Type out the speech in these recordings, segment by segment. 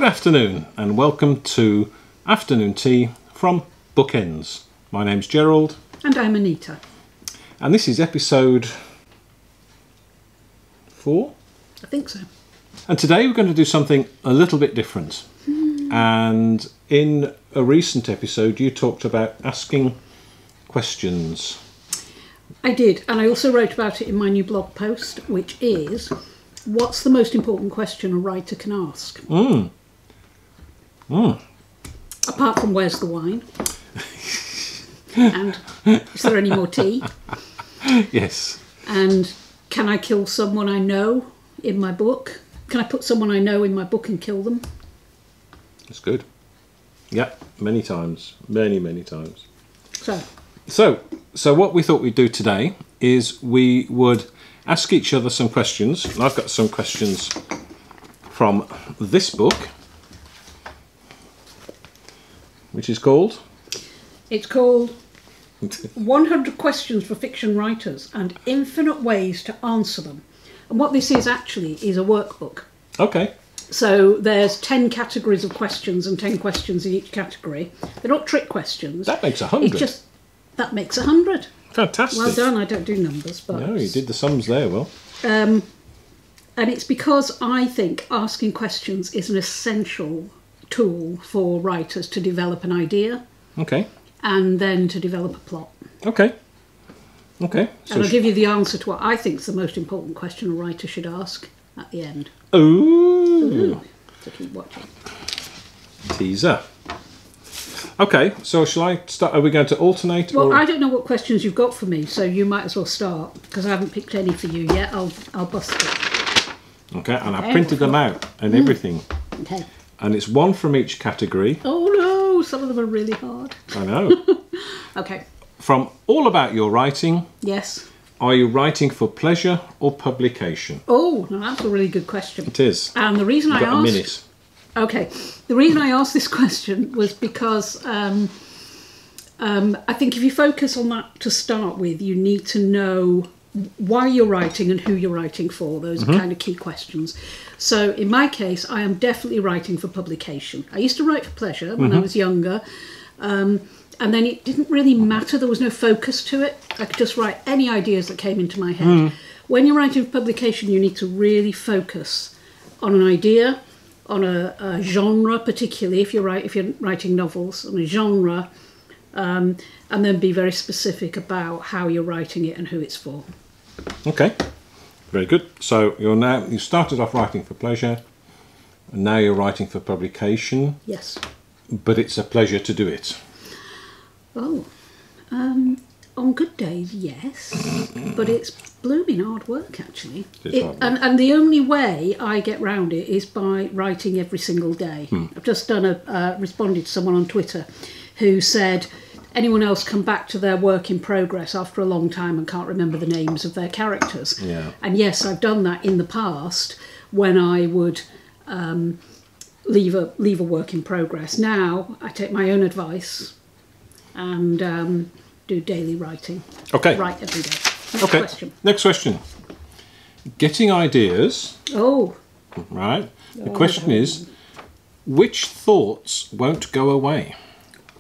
afternoon and welcome to Afternoon Tea from Bookends. My name's Gerald. And I'm Anita. And this is episode 4? I think so. And today we're going to do something a little bit different. And in a recent episode you talked about asking questions. I did, and I also wrote about it in my new blog post, which is, what's the most important question a writer can ask? Apart from where's the wine? And is there any more tea? Yes. And can I kill someone I know in my book? Can I put someone I know in my book and kill them? That's good. Yeah, many times. Many times. So what we thought we'd do today is we would ask each other some questions. And I've got some questions from this book, which is called? It's called 100 Questions for Fiction Writers and Infinite Ways to Answer Them. And what this is actually is a workbook. Okay. So there's 10 categories of questions and 10 questions in each category. They're not trick questions. That makes 100. That makes 100. Fantastic. Well done. I don't do numbers, but No, you did the sums there well. And it's because I think asking questions is an essential tool for writers to develop an idea. Okay. And then to develop a plot. Okay. So and I'll give you the answer to what I think is the most important question a writer should ask at the end. Ooh. So keep watching. Teaser. Okay, so shall I start? Are we going to alternate? Well, or? I don't know what questions you've got for me, so you might as well start, because I haven't picked any for you yet. I'll bust it. Okay, and I printed them out and everything. Okay. And it's one from each category. Oh no, some of them are really hard. I know. Okay. From all about your writing. Yes. Are you writing for pleasure or publication? Oh, now that's a really good question. It is. And the reason You've got I asked... a minute. Okay. The reason I asked this question was because I think if you focus on that to start with, you need to know why you're writing and who you're writing for. Those are kind of key questions. So in my case, I am definitely writing for publication. I used to write for pleasure when I was younger. And then it didn't really matter. There was no focus to it. I could just write any ideas that came into my head. When you're writing for publication, you need to really focus on an idea, on a genre, particularly if you're writing novels, on a genre, and then be very specific about how you're writing it and who it's for. Okay, very good. So you started off writing for pleasure, and now you're writing for publication. Yes. But it's a pleasure to do it. Oh, on good days, yes, but it's blooming hard work, actually. And the only way I get round it is by writing every single day. I've just responded to someone on Twitter who said, anyone else come back to their work in progress after a long time and can't remember the names of their characters? Yeah. And yes, I've done that in the past when I would leave a work in progress. Now I take my own advice and do daily writing. Okay. Write every day. Next question. Getting ideas. Oh. Right. The question is, which thoughts won't go away?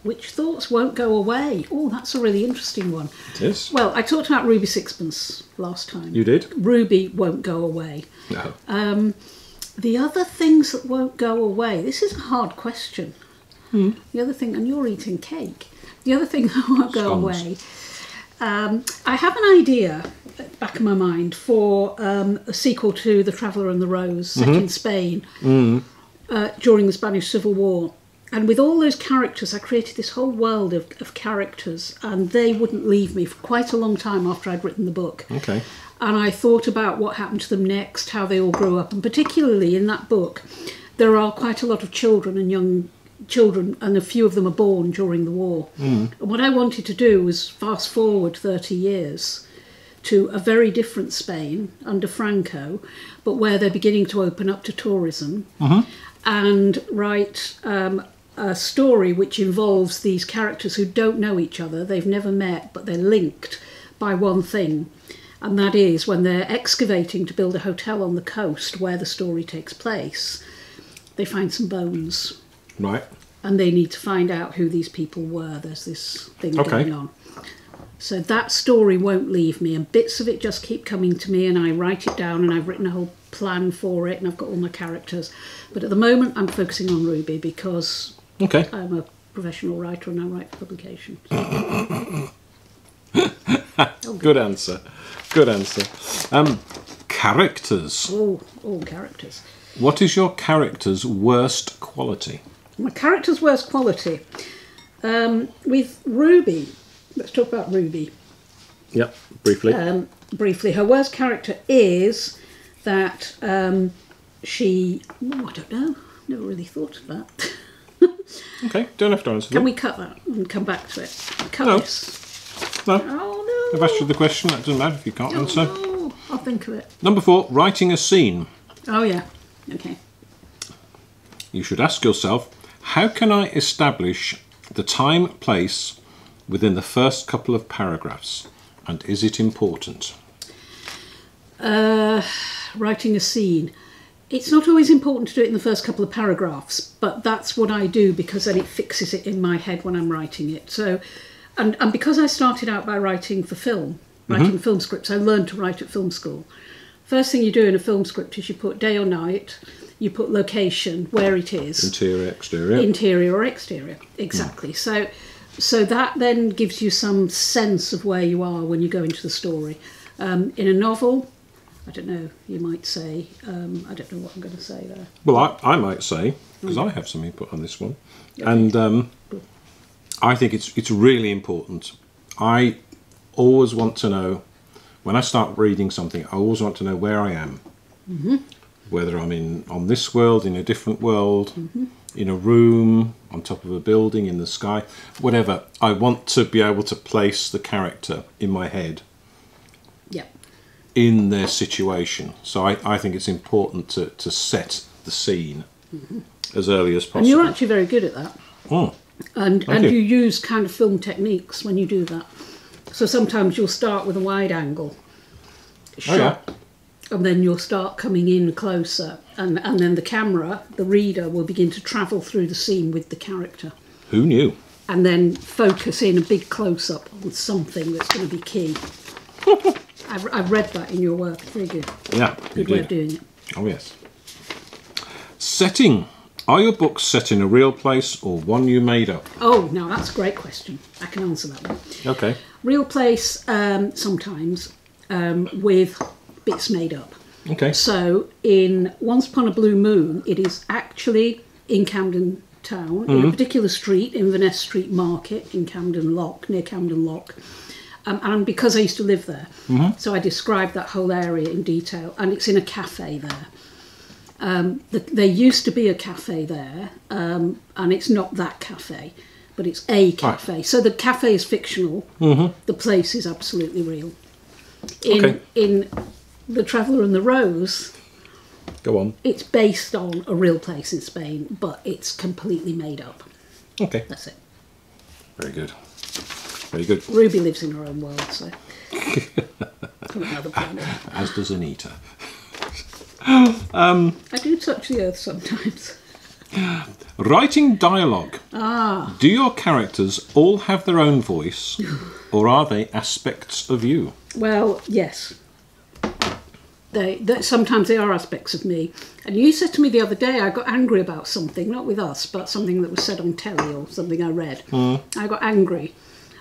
Which thoughts won't go away? Oh, that's a really interesting one. It is. Well, I talked about Ruby Sixpence last time. You did? Ruby won't go away. No. The other things that won't go away, this is a hard question. The other thing, and you're eating cake. The other thing that won't go away, I have an idea at the back of my mind for a sequel to The Traveller and the Rose, set in Spain during the Spanish Civil War. And with all those characters, I created this whole world of characters, and they wouldn't leave me for quite a long time after I'd written the book. Okay. And I thought about what happened to them next, how they all grew up, and particularly in that book, there are quite a lot of children and young children, and a few of them are born during the war. And what I wanted to do was fast forward 30 years to a very different Spain under Franco, but where they're beginning to open up to tourism, and write a story which involves these characters who don't know each other, they've never met, but they're linked by one thing. And that is when they're excavating to build a hotel on the coast where the story takes place, they find some bones. Right. And they need to find out who these people were. There's this thing going on. So that story won't leave me, and bits of it just keep coming to me, and I write it down, and I've written a whole plan for it, and I've got all my characters. But at the moment, I'm focusing on Ruby because I'm a professional writer and I write for publications. Good answer. Good answer. Characters. Oh, characters. What is your character's worst quality? My character's worst quality? With Ruby, let's talk about Ruby. Yep, briefly. Briefly, her worst character is that she... Oh, I don't know. Never really thought of that. Okay, don't have to answer that. Can we cut that and come back to it? Cut this. No. Oh, no. I've asked you the question. That doesn't matter if you can't answer. No. I'll think of it. Number 4, writing a scene. Oh, yeah. Okay. You should ask yourself, how can I establish the time, place within the first couple of paragraphs? And is it important? Writing a scene. It's not always important to do it in the first couple of paragraphs, but that's what I do because then it fixes it in my head when I'm writing it. So, and because I started out by writing for film, writing film scripts, I learned to write at film school. First thing you do in a film script is you put day or night, you put location, where it is. Interior, exterior. Interior or exterior, exactly. So that then gives you some sense of where you are when you go into the story. In a novel, I don't know, you might say, I don't know what I'm going to say there. Well, I might say, because I have some input on this one, and I think it's really important. I always want to know, when I start reading something, I always want to know where I am. Whether I'm on this world, in a different world, in a room, on top of a building, in the sky, whatever. I want to be able to place the character in my head. In their situation. So I think it's important to set the scene as early as possible. And you're actually very good at that. And you use kind of film techniques when you do that. So sometimes you'll start with a wide angle shot, and then you'll start coming in closer, and then the camera, the reader, will begin to travel through the scene with the character. Who knew? And then focus in a big close-up on something that's going to be key. I've read that in your work. Very good. Yeah, good way of doing it. Oh, yes. Setting. Are your books set in a real place or one you made up? Oh, now that's a great question. I can answer that one. Okay. Real place, sometimes, with bits made up. Okay. So in Once Upon a Blue Moon, it is actually in Camden Town, in a particular street, Inverness Street Market, in Camden Lock, near Camden Lock. And because I used to live there, so I described that whole area in detail, and it's in a cafe there. There used to be a cafe there, and it's not that cafe, but it's a cafe. Right. So the cafe is fictional, the place is absolutely real. In The Traveller and the Rose, go on. It's based on a real place in Spain, but it's completely made up. Okay. That's it. Very good. Very good. Ruby lives in her own world, so. From another planet. As does Anita. I do touch the earth sometimes. Writing dialogue. Do your characters all have their own voice, or are they aspects of you? Well, yes. Sometimes they are aspects of me. And you said to me the other day, I got angry about something, not with us, but something that was said on telly or something I read. I got angry.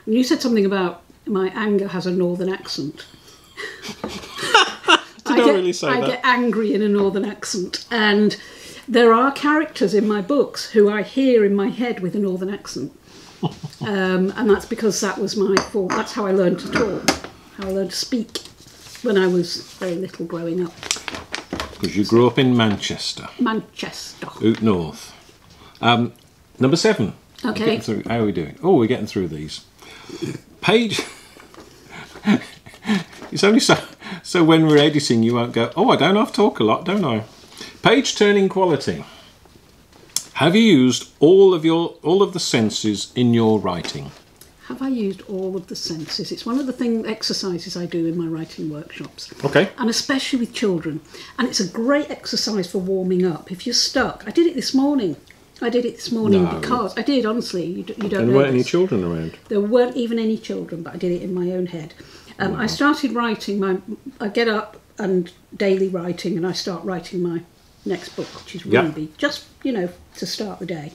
And you said something about my anger has a northern accent. I get angry in a northern accent. And there are characters in my books who I hear in my head with a northern accent. And that's because that was my fault. That's how I learned to talk, how I learned to speak when I was very little growing up. Because you grew up in Manchester. Manchester. Out north. Number 7. Okay. How are we doing? Oh, we're getting through these. Page. It's only so when we're editing you won't go, oh, I don't have to talk a lot, don't I? Page turning quality. Have you used all of the senses in your writing? have I used all of the senses? It's one of the exercises I do in my writing workshops. Okay. And especially with children. And it's a great exercise for warming up. If you're stuck, I did it this morning. Because I did, honestly. You don't know. And there weren't any children around? There weren't even any children, but I did it in my own head. I started writing I get up and daily writing, and I start writing my next book, which is Ruby, just, to start the day.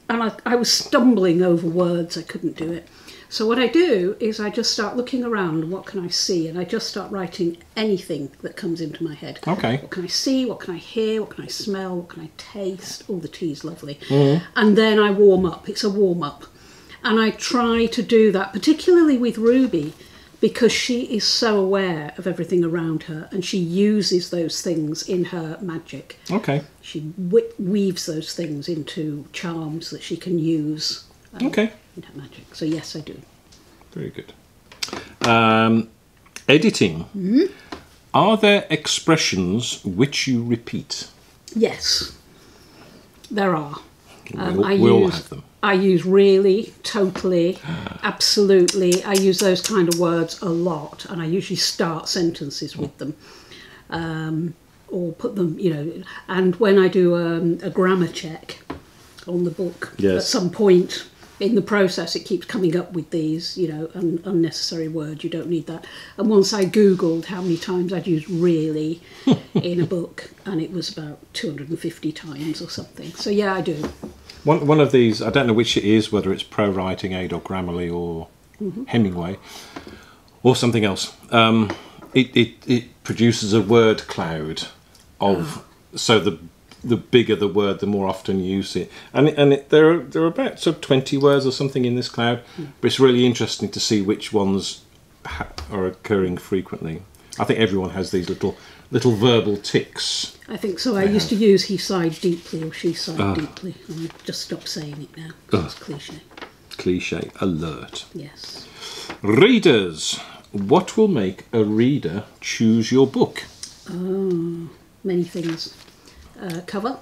And I was stumbling over words, I couldn't do it. So what I do is I just start looking around, what can I see? And I just start writing anything that comes into my head. Okay. What can I see? What can I hear? What can I smell? What can I taste? Oh, the tea's lovely. Mm. And then I warm up. It's a warm up. And I try to do that, particularly with Ruby, because she is so aware of everything around her, and she uses those things in her magic. Okay. She weaves those things into charms that she can use in her magic. So yes, I do. Very good. Editing. Mm-hmm. Are there expressions which you repeat? Yes, there are. We all have them. I use really, totally, absolutely. I use those kind of words a lot, and I usually start sentences with them, or put them, And when I do a grammar check on the book, at some point in the process, it keeps coming up with these, unnecessary words. You don't need that. And once I Googled how many times I'd used really in a book, and it was about 250 times or something. So yeah, I do. One of these, I don't know which it is, whether it's Pro Writing Aid or Grammarly or Hemingway or something else. It produces a word cloud of so the bigger the word, the more often you use it, and there are about sort of 20 words or something in this cloud. But it's really interesting to see which ones are occurring frequently. I think everyone has these little verbal tics. I think so. I used to use he sighed deeply or she sighed deeply. I just stopped saying it now. It's cliche. Cliche alert. Yes. Readers, what will make a reader choose your book? Oh, many things. Cover.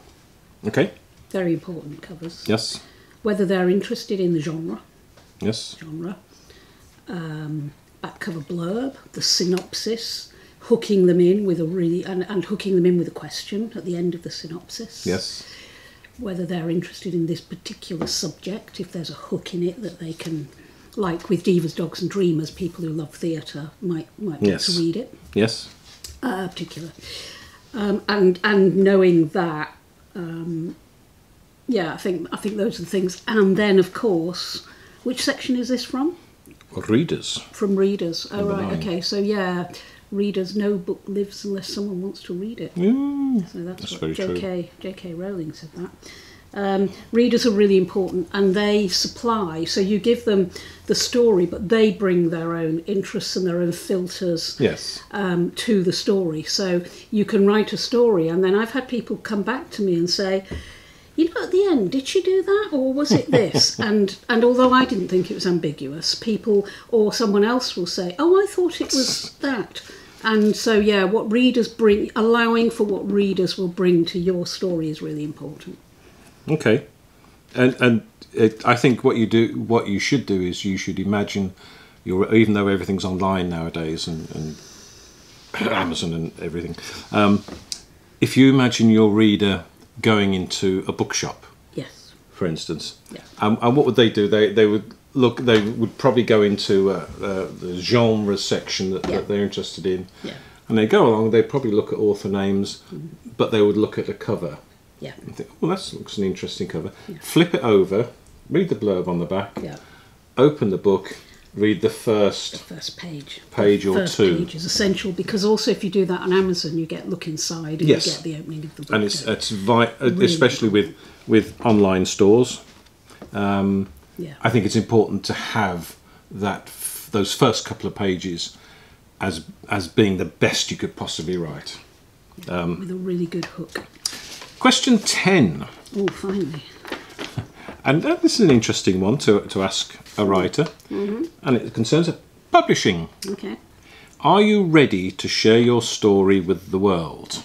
Okay. Very important, covers. Yes. Whether they're interested in the genre. Yes. Back cover blurb, the synopsis, hooking them in with and hooking them in with a question at the end of the synopsis. Yes. Whether they're interested in this particular subject, if there's a hook in it that they can, like with Divas, Dogs and Dreamers, people who love theatre might get to read it. Yes. Particular. And knowing that, I think those are the things. And then, of course, which section is this from? Readers. From readers. Oh, Number right. 9. Okay. So readers. No book lives unless someone wants to read it. So that's what very true. J.K. Rowling said that. Readers are really important, and they supply. So you give them the story, but they bring their own interests and their own filters to the story. So you can write a story, and then I've had people come back to me and say, at the end, did she do that, or was it this? and although I didn't think it was ambiguous, people or someone else will say, oh, I thought it was that. And so, what readers bring, allowing for what readers will bring to your story is really important. Okay. And I think what you should do is you should imagine even though everything's online nowadays and Amazon and everything, if you imagine your reader going into a bookshop, for instance, and what would they do? They would probably go into the genre section that they're interested in, and they go along. They'd probably look at author names, but they would look at a cover. And think, oh, that looks an interesting cover. Flip it over, read the blurb on the back, open the book, read the first page or first two. Page is essential, because also if you do that on Amazon, you get look inside and you get the opening of the book. And it's really especially with online stores. I think it's important to have those first couple of pages as being the best you could possibly write. With a really good hook. Question 10. Oh, finally. And this is an interesting one to ask a writer, and it concerns publishing. Okay. Are you ready to share your story with the world?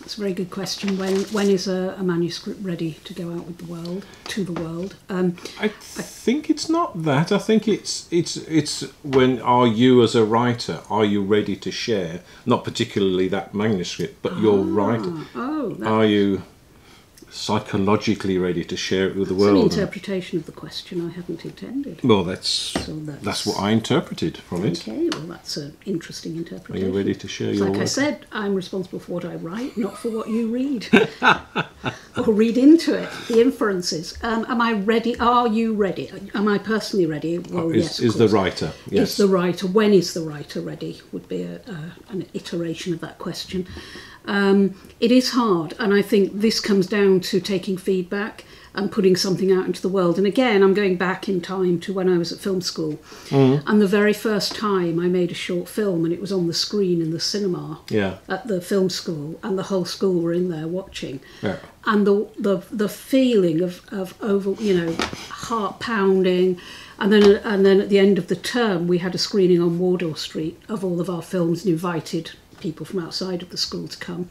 That's a very good question. When is a manuscript ready to go out with the world, to the world? I think it's not that. I think it's when are you as a writer, are you ready to share, not particularly that manuscript, but your writer? Are you psychologically ready to share it with the world? It's an interpretation of the question I hadn't intended. Well, that's what I interpreted from it. Okay, well, that's an interesting interpretation. Are you ready to share your work? Like I said, I'm responsible for what I write, not for what you read. Or read into it, the inferences. Am I ready? Are you ready? Am I personally ready? Well, yes, Is the writer, yes. Is the writer, when is the writer ready, would be an iteration of that question. It is hard, and I think this comes down to taking feedback and putting something out into the world. And again, I'm going back in time to when I was at film school. And the very first time I made a short film, and it was on the screen in the cinema at the film school, and the whole school were in there watching. Yeah. And the feeling of over, heart pounding. And then at the end of the term, we had a screening on Wardour Street of all of our films and invited people from outside of the school to come.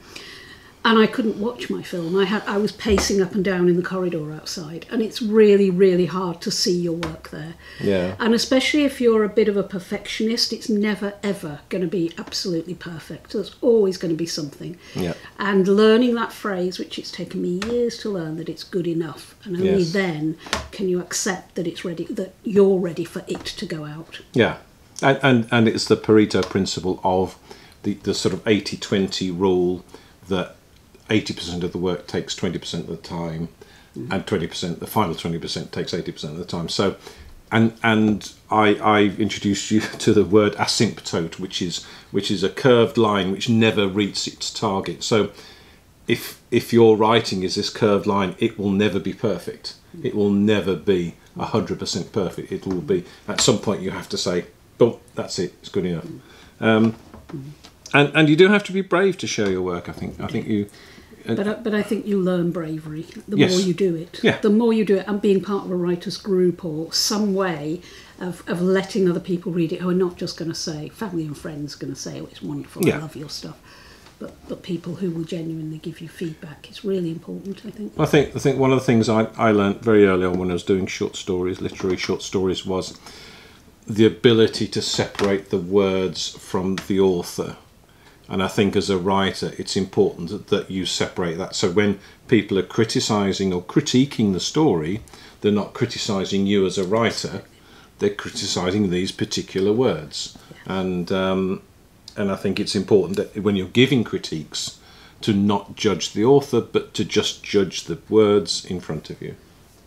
And I couldn't watch my film. I was pacing up and down in the corridor outside, and it's really, really hard to see your work there. Yeah. And especially if you're a bit of a perfectionist, it's never ever going to be absolutely perfect. There's always going to be something. Yeah. And learning that phrase, which it's taken me years to learn, that it's good enough, and only then can you accept that it's ready, that you're ready for it to go out. Yeah. And it's the Pareto principle of the sort of 80-20 rule, that 80% of the work takes 20% of the time, and 20%, the final 20% takes 80% of the time. So, and I introduced you to the word asymptote, which is a curved line which never reaches its target. So, if your writing is this curved line, it will never be perfect. It will never be 100% perfect. It will be, at some point you have to say, "Boom, that's it. It's good enough." And you do have to be brave to show your work. I think you. But I think you learn bravery the more you do it. Yeah. The more you do it, and being part of a writer's group or some way of letting other people read it who are not just going to say, family and friends going to say, "Oh, it's wonderful, I love your stuff," but people who will genuinely give you feedback. It's really important, I think. I think one of the things I learned very early on when I was doing short stories, literary short stories, was the ability to separate the words from the author. And I think as a writer, it's important that you separate that. So when people are criticising or critiquing the story, they're not criticising you as a writer, they're criticising these particular words. And I think it's important that when you're giving critiques, to not judge the author, but to just judge the words in front of you.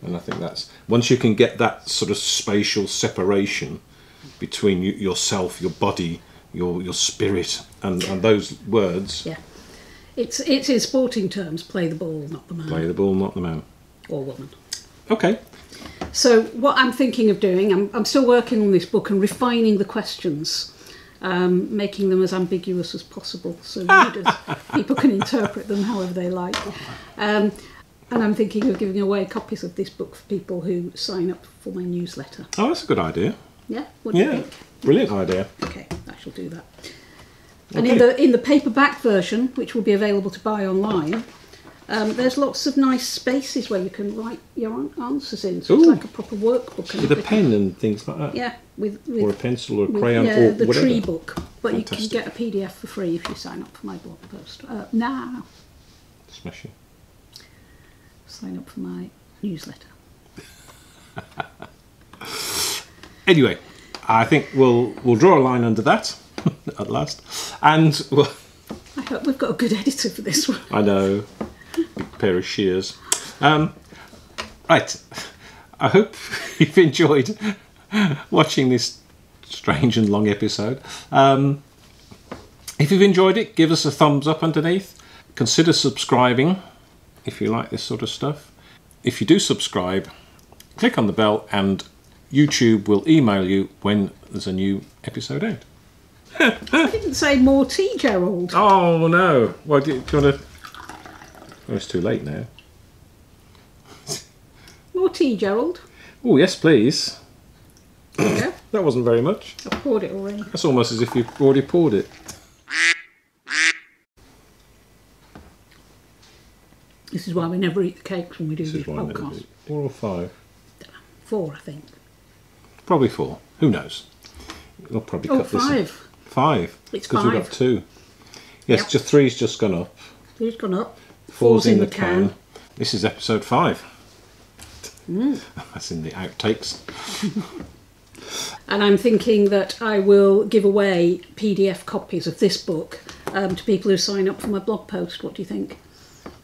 And I think that's, once you can get that sort of spatial separation between yourself, your body, your spirit, and those words. Yeah, it's in sporting terms, play the ball, not the man. Play the ball, not the man. Or woman. Okay. So what I'm thinking of doing, I'm still working on this book and refining the questions, making them as ambiguous as possible, so readers, people can interpret them however they like. And I'm thinking of giving away copies of this book for people who sign up for my newsletter. Oh, that's a good idea. Yeah. What do you think? Brilliant idea. Okay, I shall do that. And in the paperback version, which will be available to buy online, there's lots of nice spaces where you can write your answers in. So it's like a proper workbook. With a pen and things like that. Yeah, with or a pencil or a crayon or the whatever. tree book. But Fantastic. you can get a PDF for free if you sign up for my blog post. Now. Smashing. Sign up for my newsletter. Anyway, I think we'll draw a line under that at last, and I hope we've got a good editor for this one. I know, big pair of shears. Right, I hope you've enjoyed watching this strange and long episode. If you've enjoyed it, give us a thumbs up underneath. Consider subscribing if you like this sort of stuff. If you do subscribe, click on the bell and YouTube will email you when there's a new episode out. I didn't say more tea, Gerald. Oh no! Well, do you want to? Oh, it's too late now. More tea, Gerald. Oh yes, please. Yeah. That wasn't very much. I poured it already. That's almost as if you've already poured it. This is why we never eat the cakes when we do This these is why I never podcasts. eat. 4 or 5? 4, I think. Probably 4. Who knows? We'll probably cut this. 5. 5. It's because we've 5. got 2. Yes, Yep. just 3's just gone up. 3's gone up. 4's in the can. This is episode 5. That's in the outtakes. And I'm thinking that I will give away PDF copies of this book to people who sign up for my blog post. What do you think?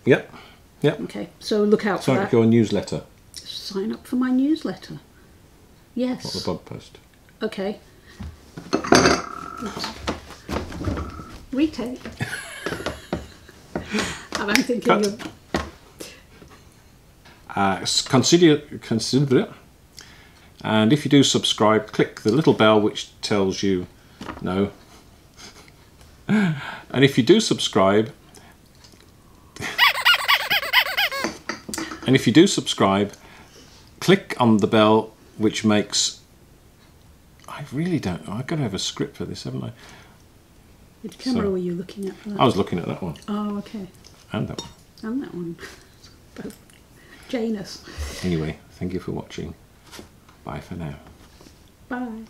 Yep. Yep. Okay, so look out for Sign that. up for your newsletter. Sign up for my newsletter. Yes. Not the blog post. Okay. Retake. And I'm thinking Cut. of... Consider it. And if you do subscribe, click the little bell which tells you no. And if you do subscribe, click on the bell which makes... I really don't know. I've got to have a script for this, haven't I? Which camera were you looking at for that? I was looking at that one. Oh, okay. And that one. And that one. Both. Janus. Anyway, thank you for watching. Bye for now. Bye.